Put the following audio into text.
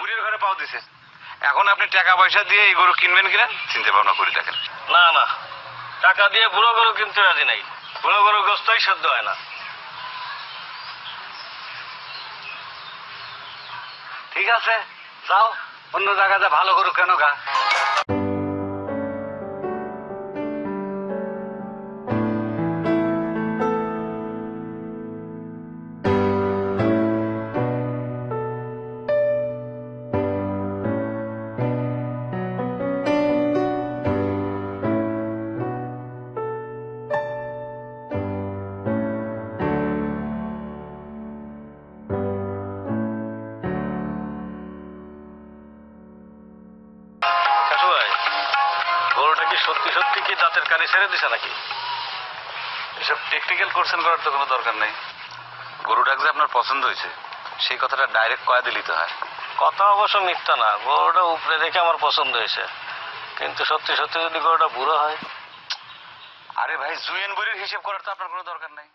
বুড়ির ঘরে পাও দিছে। এখন আপনি টাকা পয়সা দিয়ে এই গরু কিনবেন কিনা চিন্তা ভাবনা করে দেখেন। না না, টাকা দিয়ে বুড়ো গরু কিনতে রাজি নাই। বুড়ো গরু গোস্তই সহ্য হয় না। ঠিক আছে, যাও অন্য জায়গাতে ভালো গরু কেন গা। কাশু ভাই, গরুটা কি সত্যি সত্যি কি দাঁতের কানি ছেড়ে দিছে নাকি? এসব টেকনিক্যাল কোশ্চেন করার তো কোনো দরকার নেই। গরুটা যে আপনার পছন্দ হয়েছে সেই কথাটা ডাইরেক্ট কয়া দিলেই তো হয়। কথা অবশ্য মিথ্যা না, গরুটা উপরে দেখে আমার পছন্দ হয়েছে, কিন্তু সত্যি সত্যি যদি গরুটা বুড়ো হয়। আরে ভাই, জুয়েন বুড়ির হিসেব করার তো আপনার কোনো দরকার নাই।